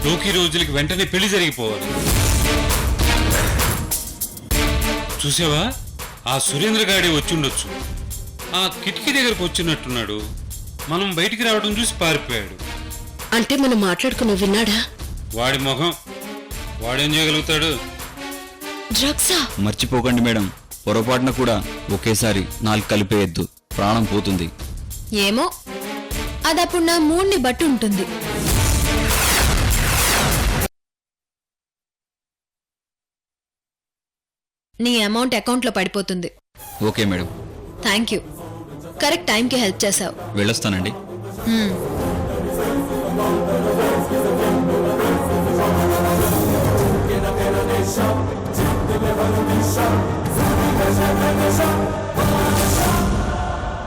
లోకి రోజులకి వెంటనే పెళ్లి జరిగిపోవాలి. చూసావా, ఆ సురేంద్ర గాడే వచ్చుండొచ్చు. ఆ కిటికీ దగ్గరకు వచ్చినట్టున్నాడు. మనం బయటికి రావడం చూసి పారిపోయాడు. అంటే మనం మాట్లాడుకున్న విన్నాడా? వాడి మొహం, వాడేం చేయగలుగుతాడు? డ్రగ్సా? మర్చిపోకండి మేడం, పొరపాటున కూడా ఒకేసారి 4 కలిపేయద్దు, ప్రాణం పోతుంది. ఏమో, అదప్పుడు నా మూడ్ని బట్టి ఉంటుంది. నీ అమౌంట్ అకౌంట్లో పడిపోతుంది. Okay madam. Thank you, correct టైంకి హెల్ప్ చేశావు. వెళ్ళొస్తానండి.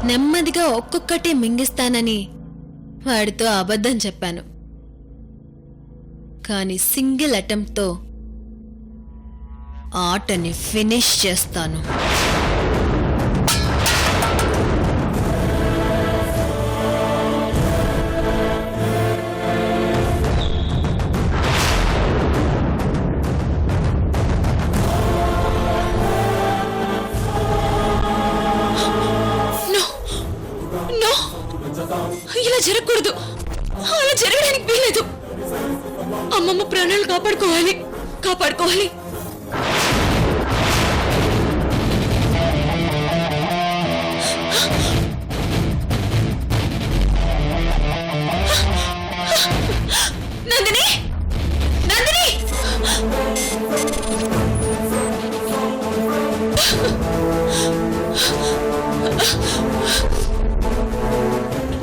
నెమ్మదిగా ఒక్కొక్కటి మింగిస్తానని వాడితో అబద్ధం చెప్పాను. కానీ సింగిల్ అటెంప్ట్తో ఆటని ఫినిష్ చేస్తాను. ఇలా జరగకూడదు, అలా జరగడానికి వీలేదు. అమ్మమ్మ ప్రాణాలు కాపాడుకోవాలి, కాపాడుకోవాలి. నందిని, నందిని!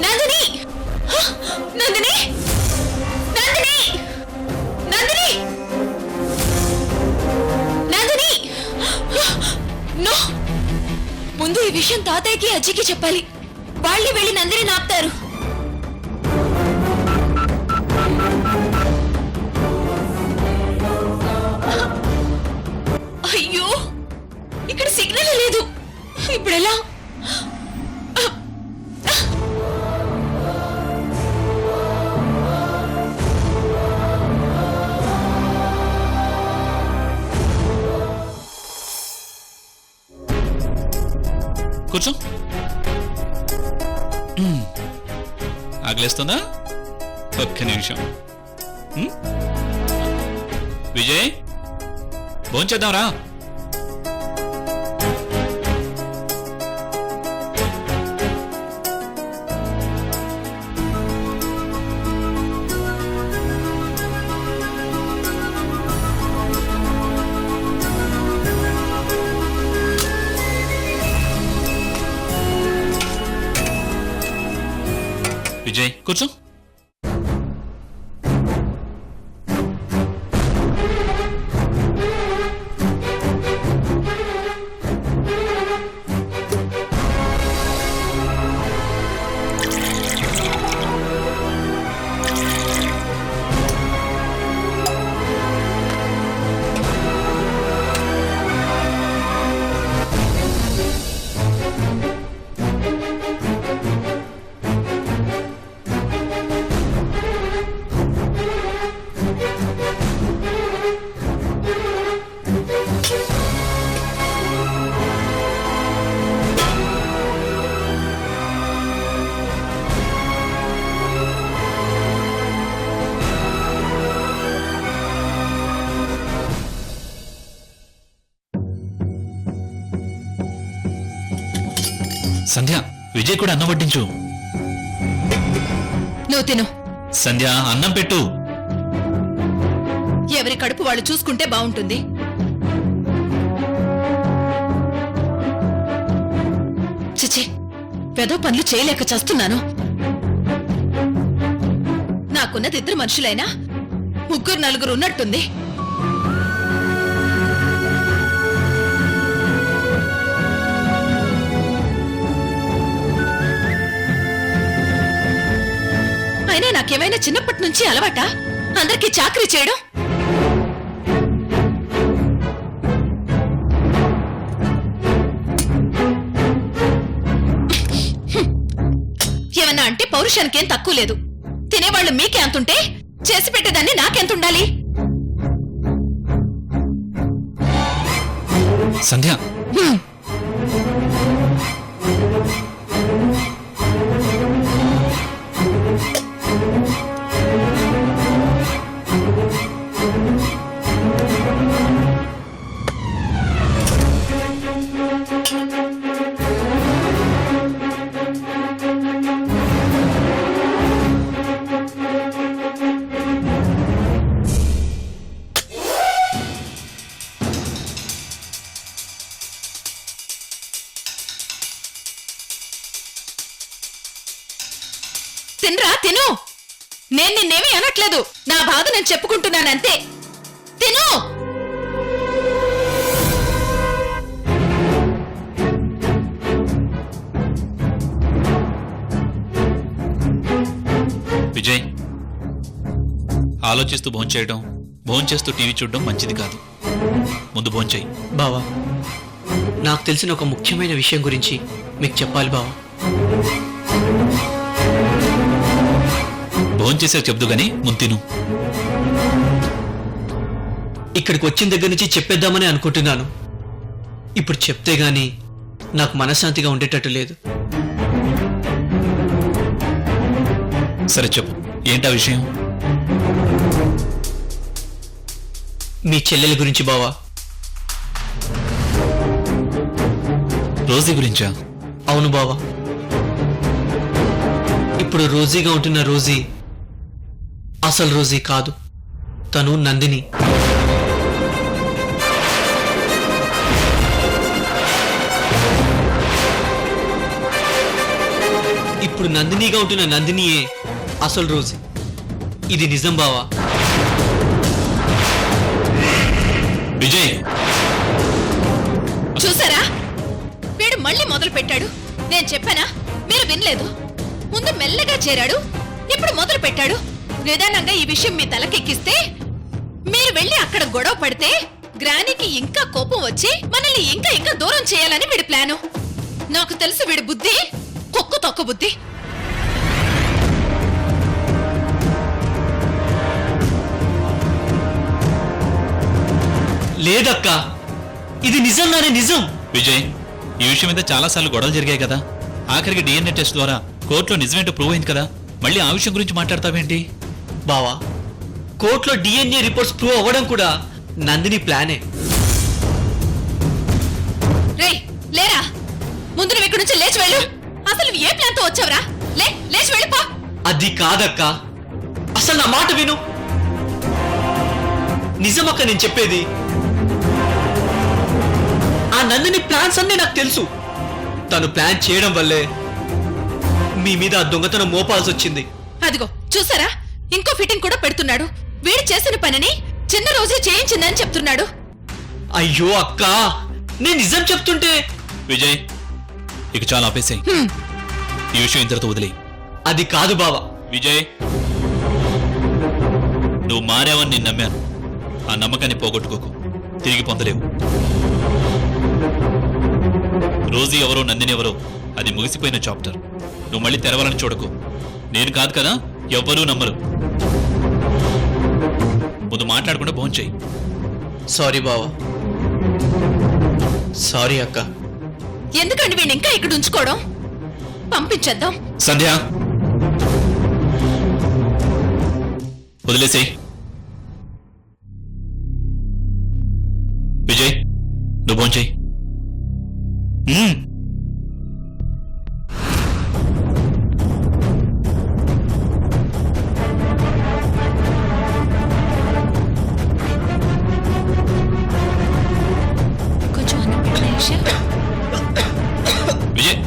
నందిని! నందిని! నందిని! నందిని! నందిని! నో! ముందు ఈ విషయం తాతయ్యకి అజ్జికి చెప్పాలి. వాళ్ళే వెళ్ళి నందిని నాపుతారు. అయ్యో, ఇక్కడ సిగ్నల్ లేదు. ఇప్పుడు ఎలా? కూర్చో. ఆగలేస్తుందా? ఒక్క నిమిషం. విజయ్, భోంచేద్దాం రా. విజయ్, కూర్చో. సంధ్య, విజయ్ కూడా అన్నం వడ్డించు. నువ్వు తిను. సంధ్య, అన్నం పెట్టు. ఎవరి కడుపు వాళ్ళు చూసుకుంటే బాగుంటుంది. చిచి, పెదో పనులు చేయలేక చేస్తున్నాను. నాకున్నది 2 మనుషులైనా 3, 4 ఉన్నట్టుంది. అయినా నాకేమైనా చిన్నప్పటి నుంచి అలవాటా అందరికీ చాకరీ చేయడం? ఏమన్నా అంటే పౌరుషానికేం తక్కువ లేదు. తినేవాళ్ళు మీకే అంతుంటే చేసి పెట్టేదాన్ని నాకెంత ఉండాలి? సంధ్య హ్మ్. తినరా, తిను. నేను నిన్నేమీ అనట్లేదు. నా బాధ నేను చెప్పుకుంటున్నానంతే. తిను. విజయ్, ఆలోచిస్తూ భోంచేయడం, భోంచేస్తూ టీవీ చూడడం మంచిది కాదు. ముందు భోంచేయి. బావా, నాకు తెలిసిన ఒక ముఖ్యమైన విషయం గురించి మీకు చెప్పాలి బావా. భోంచేసే చెప్దు గాని ముందు తిను. ఇక్కడికి వచ్చిన దగ్గర నుంచి చెప్పేద్దామని అనుకుంటున్నాను. ఇప్పుడు చెప్తే గాని నాకు మనశ్శాంతిగా ఉండేటట్టు లేదు. సరే చెప్పు, ఏంటా విషయం? మీ చెల్లెల గురించి బావా. రోజీ గురించా? అవును బావా. ఇప్పుడు రోజీగా ఉంటున్న రోజీ అసలు రోజీ కాదు, తను నందిని. ఇప్పుడు నందినిగా ఉంటున్న నందినియే అసలు రోజీ. ఇది నిజం బావా. విజయ్, చూసారా, వీడు మళ్ళీ మొదలు పెట్టాడు. నేను చెప్పానా? మీరు వినలేదు. ముందు మెల్లగా చేరాడు, ఇప్పుడు మొదలు పెట్టాడు. నిదానంగా ఈ విషయం మీ తలకెక్కిస్తే, మీరు వెళ్ళి అక్కడ గొడవ పడితే గ్రానికి ఇంకా కోపం వచ్చి మనల్ని ఇంకా ఇంకా దూరం చేయాలని వీడి ప్లాను. నాకు తెలుసు వీడి బుద్ధి కుక్క తొక్క బుద్ధి. లేదక్కా, ఇది నిజంగానే నిజం. విజయ్, ఈ విషయం మీద చాలాసార్లు గొడవలు జరిగాయి కదా. ఆఖరికి DNA టెస్ట్ ద్వారా కోర్టులో నిజమేంటో ప్రూవ్ అయింది కదా. మళ్ళీ ఆ విషయం గురించి మాట్లాడతావేంటి? బావా, కోర్టులో DNA రిపోర్ట్స్ ప్రూవ్ అవ్వడం కూడా నందిని ప్లానే. రేయ్, లేరా, ముందు నువ్వు ఇక్కడి నుంచి లేచి వెళ్ళు. అసలు నువ్వు ఏ ప్లాన్ తో వచ్చావురా? లేచి వెళ్ళిపో. అది కాదక్కా, అసలు నా మాట విను. నిజమక్క నేను చెప్పేది. ఆ నందిని ప్లాన్స్ అన్నీ నాకు తెలుసు. తను ప్లాన్ చేయడం వల్లే మీ మీద ఆ దొంగతనం మోపాల్సి వచ్చింది. అదిగో చూసారా, ఇంకో ఫిట్టింగ్ కూడా పెడుతున్నాడు. వీడు చేసిన పనిని చిన్న రోజే చేయించిందని చెప్తున్నాడు. అయ్యో అక్క, నేను నిజం చెప్తుంటే. విజయ్, ఇక చాలా ఆపేసాయి. ఈ విషయం ఇంతటితో వదిలేయి. అది కాదు బావా. విజయ్, నువ్వు మారావని నేను నమ్మాను. ఆ నమ్మకాన్ని పోగొట్టుకోకు, తిరిగి పొందలేవు. రోజీ ఎవరో, నందిని ఎవరో, అది ముగిసిపోయిన చాప్టర్. నువ్వు మళ్ళీ తెరవాలని చూడకు. నేను కాదు కదా, ఎవ్వరూ నమ్మరు. ముందు మాట్లాడకుండా భోంచేయి. సారీ బావా, సారీ అక్క. ఎందుకండి వీడిని ఇంకా ఇక్కడ ఉంచుకోవడం? పంపించేద్దాం. సంధ్య, వదిలేసేయ్. విజయ్, నువ్వు భోంచేయి. కొంచెం అన్నం పెట్టు, నిమిషం. విజయ్,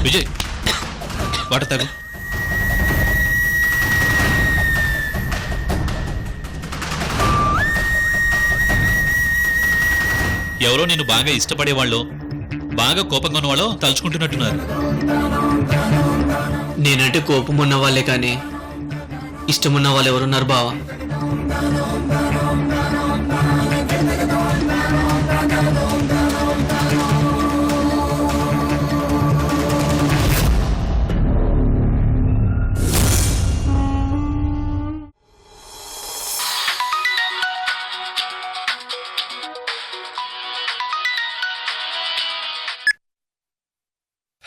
విజయ్, వాటర్ తాగు. ఎవరో నేను బాగా ఇష్టపడేవాళ్ళు, బాగా కోపంగా ఉన్నవాళ్ళు తలుచుకుంటున్నట్టున్నారు. నేనంటే కోపం ఉన్న వాళ్ళే కానీ ఇష్టమున్న వాళ్ళు ఎవరున్నారు బావా?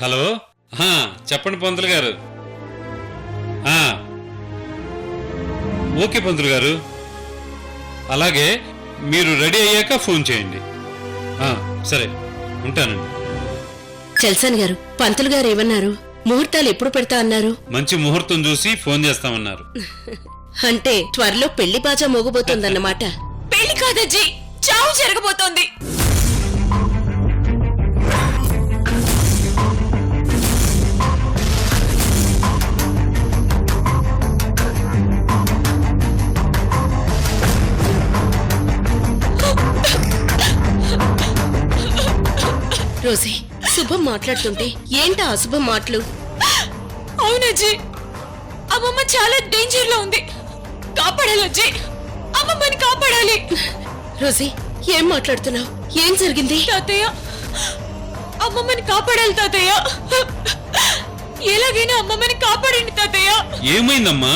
హలో చెప్పండి పంతులు గారు. ఓకే పంతులు గారు, అలాగే మీరు రెడీ అయ్యాక ఫోన్ చేయండి. సరే, ఉంటానండి. చల్సాన్ గారు, పంతులు గారు ఏమన్నారు? ముహూర్తాలు ఎప్పుడు పెడతా అన్నారు? మంచి ముహూర్తం చూసి ఫోన్ చేస్తామన్నారు. అంటే త్వరలో పెళ్లి బాజా మోగబోతోందన్నమాట. పెళ్లి కాదజ్జి, చావు జరగబోతోంది. రోజీ, శుభం మాట్లాడుతుంటే ఏంటా అశుభం మాటలు? అవునజ్జి, అమ్మమ్మ చాలా డేంజర్ లో ఉంది. కాపాడాలి అజ్జి, అమ్మమ్మని కాపాడాలి. రోజీ, ఏం మాట్లాడుతున్నావు? ఏం జరిగింది? తాతయ్య, అమ్మమ్మని కాపాడాలి తాతయ్య. ఎలాగైనా అమ్మమ్మని కాపాడండి తాతయ్య. ఏమైందమ్మా?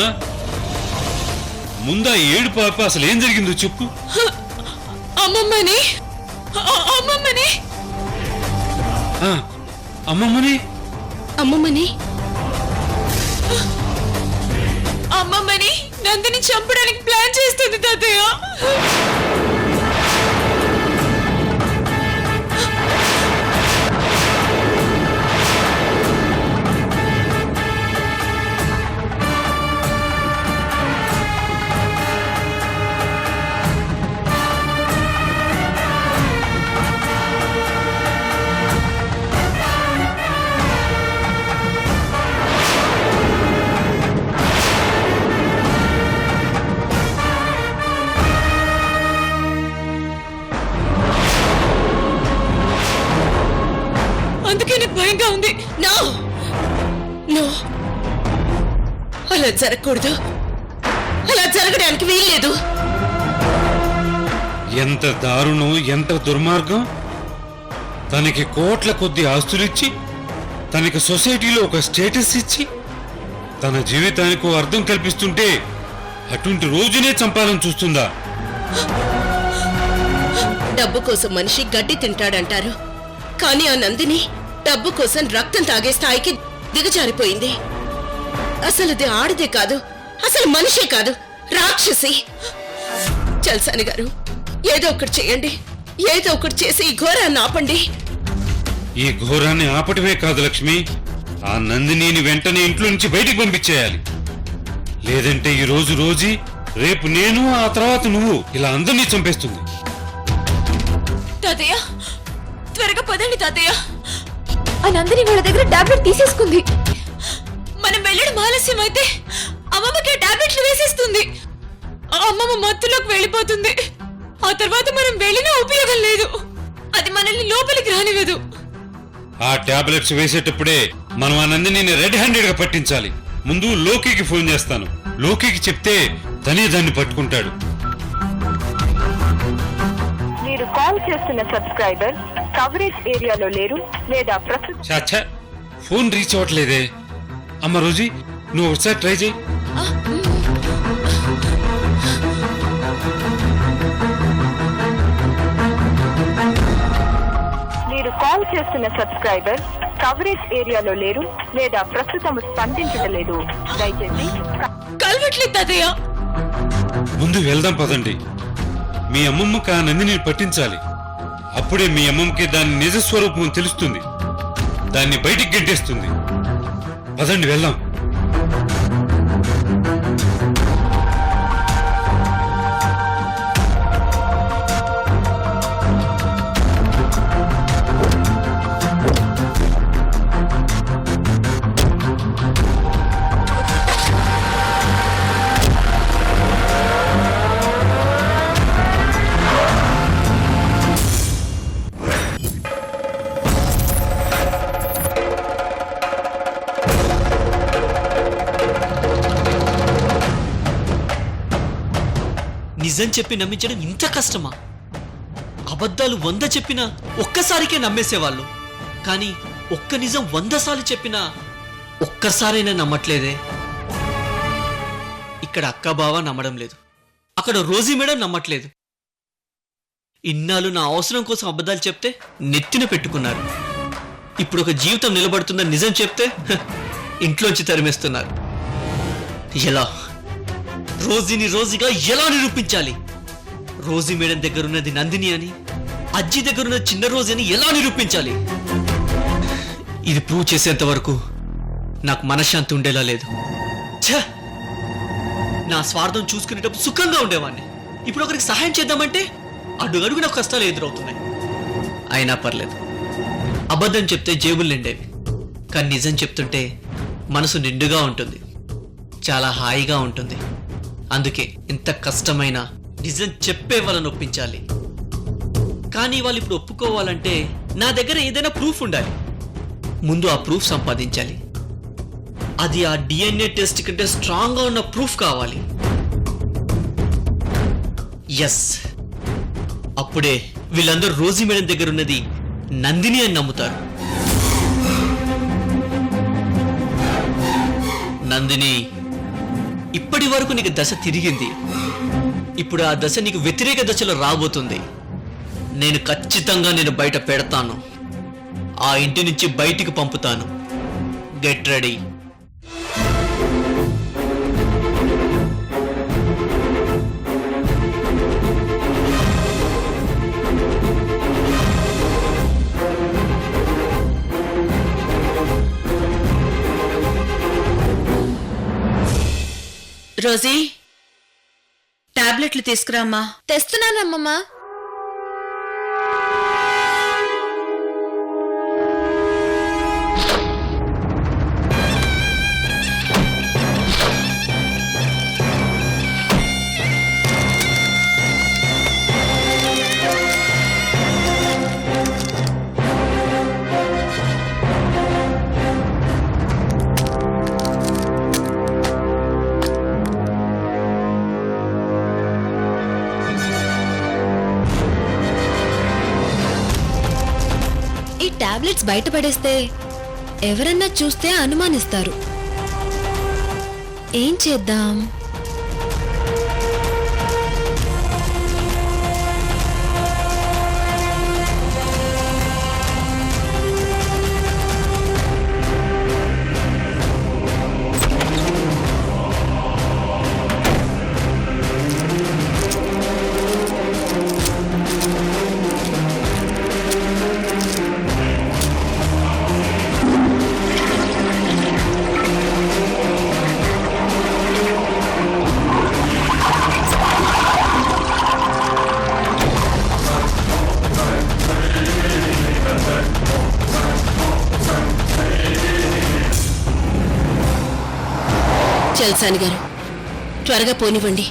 ముందా ఏడు పాప, అసలు ఏం జరిగిందో చెప్పు. అమ్మమ్మని అమ్మమ్మని అమ్మమ్మని అమ్మమ్మని అమ్మమ్మని నందిని చంపడానికి ప్లాన్ చేస్తుంది తాతయ్య. అందుకే నాకు భయంగా ఉంది. నో నో, అలా జరగకూడదు. అలా జరగడానికి వీల్లేదు. ఎంత దారుణం, ఎంత దుర్మార్గం. తనకి కోట్ల కొద్ది ఆస్తులిచ్చి, తనకి సొసైటీలో ఒక స్టేటస్ ఇచ్చి, తన జీవితానికి ఓ అర్థం కల్పిస్తుంటే అటువంటి రోజునే చంపాలని చూస్తుందా? డబ్బు కోసం మనిషి గడ్డి తింటాడంటారు, కానీ ఆ నందిని డబ్బు కోసం రక్తం తాగే స్థాయికి దిగజారిపోయింది. అసలు అది ఆడదే కాదు, అసలు మనిషే కాదు, రాక్షసి. చల్సాని గారు, ఏదో ఒకటి చేయండి. ఏదో ఒకటి చేసి ఈ ఘోరాన్ని ఆపండి. ఈ ఘోరాన్ని ఆపటమే కాదు లక్ష్మి, ఆ నందినిని వెంటనే ఇంట్లో నుంచి బయటికి పంపించేయాలి. లేదంటే ఈ రోజు రోజీ, రేపు నేను, ఆ తర్వాత నువ్వు, ఇలా అందరినీ చంపేస్తుంది. తాతయ్య, త్వరగా పదండి తాతయ్య. ఆ నందిని వాళ్ళ దగ్గర టాబ్లెట్ తీసేసుకుంది. మనం వెళ్ళడం ఆలస్యం అయితే అమ్మమ్మకి టాబ్లెట్లు వేసేస్తుంది. ఆ అమ్మమ్మ మత్తులోకి వెళ్ళిపోతుంది. ఆ తర్వాత మనం వెళ్ళినా ఉపయోగం లేదు. అది మనల్ని లోపలికి రానివ్వదు. ఆ టాబ్లెట్స్ వేసేటప్పుడే మనం ఆ నందినిని రెడ్ హ్యాండెడ్ గా పట్టించాలి. ముందు లోకికి ఫోన్ చేస్తాను. లోకికి చెప్తే తనే దాన్ని పట్టుకుంటాడు. మీరు కాల్ చేస్తున్న సబ్స్క్రైబర్ కవరేజ్ ఏరియాలో లేరు లేదా ప్రస్తుతం చాచా, ఫోన్ రీచ్ అవ్వట్లేదే. అమ్మ రోజీ, నువ్వు ఒకసారి ట్రై చేయి. మీరు కాల్ చేస్తున్న సబ్స్క్రైబర్ కవరేజ్ ఏరియాలో లేరు లేదా ప్రస్తుతం స్పందించలేదు. దయచేసి కలవట్లేదు తాతయ్య. ముందు వెళ్దాం పదండి. మీ అమ్మమ్మకి ఆ నందిని పట్టించాలి. అప్పుడే మీ అమ్మమ్మకి దాని నిజ స్వరూపం తెలుస్తుంది. దాన్ని బయటికి గెంటేస్తుంది. పదండి వెళ్దాం. నిజం చెప్పి నమ్మించడం ఇంత కష్టమా? అబద్ధాలు 100 చెప్పినా ఒక్కసారికే నమ్మేసేవాళ్ళు. కానీ ఒక్క నిజం 100 సార్లు చెప్పినా ఒక్కసారైనా నమ్మట్లేదే. ఇక్కడ అక్క బావ నమ్మడం లేదు, అక్కడ రోజీ మేడం నమ్మట్లేదు. ఇన్నాళ్ళు నా అవసరం కోసం అబద్ధాలు చెప్తే నెత్తిన పెట్టుకున్నారు. ఇప్పుడు ఒక జీవితం నిలబడుతుందని నిజం చెప్తే ఇంట్లోంచి తరిమేస్తున్నారు. ఎలా రోజుగా ఎలా నిరూపించాలి? రోజీ మేడం దగ్గర ఉన్నది నందిని అని, అజ్జి దగ్గర ఉన్న చిన్న రోజు అని ఎలా నిరూపించాలి? ఇది ప్రూవ్ చేసేంత వరకు నాకు మనశ్శాంతి ఉండేలా లేదు. ఛ! నా స్వార్థం చూసుకునేటప్పుడు సుఖంగా ఉండేవాడిని. ఇప్పుడు ఒకరికి సహాయం చేద్దామంటే అడుగడుగు నాకు కష్టాలు ఎదురవుతున్నాయి. అయినా పర్లేదు. అబద్ధం చెప్తే జేబులు నిండేవి, కానీ నిజం చెప్తుంటే మనసు నిండుగా ఉంటుంది, చాలా హాయిగా ఉంటుంది. అందుకే ఇంత కష్టమైన నిజం చెప్పే వాళ్ళని ఒప్పించాలి. కానీ వాళ్ళు ఇప్పుడు ఒప్పుకోవాలంటే నా దగ్గర ఏదైనా ప్రూఫ్ ఉండాలి. ముందు ఆ ప్రూఫ్ సంపాదించాలి. అది ఆ డిఎన్ఏ టెస్ట్ కంటే స్ట్రాంగ్ గా ఉన్న ప్రూఫ్ కావాలి. ఎస్, అప్పుడే వీళ్ళందరూ రోజీ మేడం దగ్గర ఉన్నది నందిని అని నమ్ముతారు. నందిని, ఇప్పటి వరకు నీకు దశ తిరిగింది. ఇప్పుడు ఆ దశ నీకు వ్యతిరేక దశలో రాబోతుంది. నేను ఖచ్చితంగా నేను బయట పెడతాను. ఆ ఇంటి నుంచి బయటికి పంపుతాను. Get ready. రోజీ, టాబ్లెట్లు తీసుకురామ్మా. తెస్తున్నానమ్మమ్మా. టాబ్లెట్స్ బయటపడేస్తే ఎవరన్నా చూస్తే అనుమానిస్తారు. ఏం చేద్దాం? చల్సాని గారు, త్వరగా పోనివ్వండి.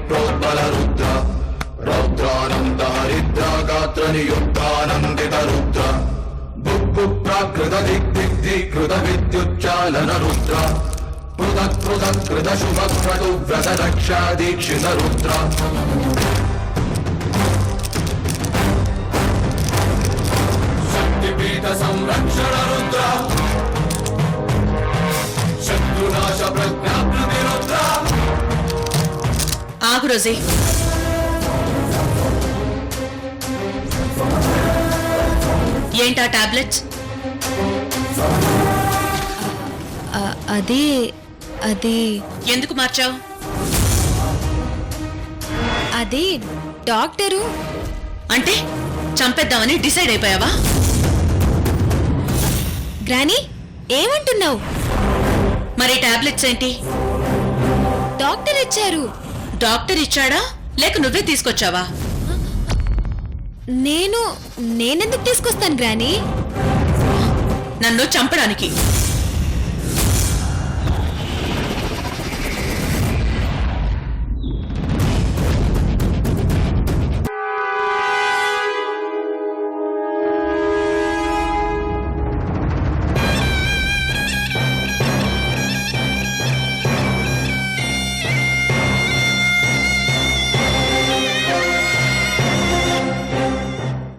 ప్రోద్బల రుద్ర రౌద్రానంద హరిద్ర గాత్ర నియుక్తానందిత రుద్ర బుబ్బు ప్రాకృత దిగ్దిగ్ధీకృత విద్యుచ్చాలన రుద్ర పృథక్ పృథక్ కృత శుభ క్రతు వ్రత రక్షా దీక్షిత రుద్ర శక్తిపీఠ సంరక్షణ రుద్ర శత్రునాశ ప్రజ్ఞాప్రతి రుద్ర. ఆగు రోజీ. ఏంటా టాబ్లెట్స్? అది ఎందుకు మార్చావు? అది డాక్టరు. అంటే చంపేద్దామని డిసైడ్ అయిపోయావా? గ్రానీ, ఏమంటున్నావు? మరి టాబ్లెట్స్ ఏంటి? డాక్టర్ ఇచ్చారు. డాక్టర్ ఇచ్చాడా లేక నువ్వే తీసుకొచ్చావా? నేనెందుకు తీసుకొస్తాను గ్రానీ? నన్ను చంపడానికి.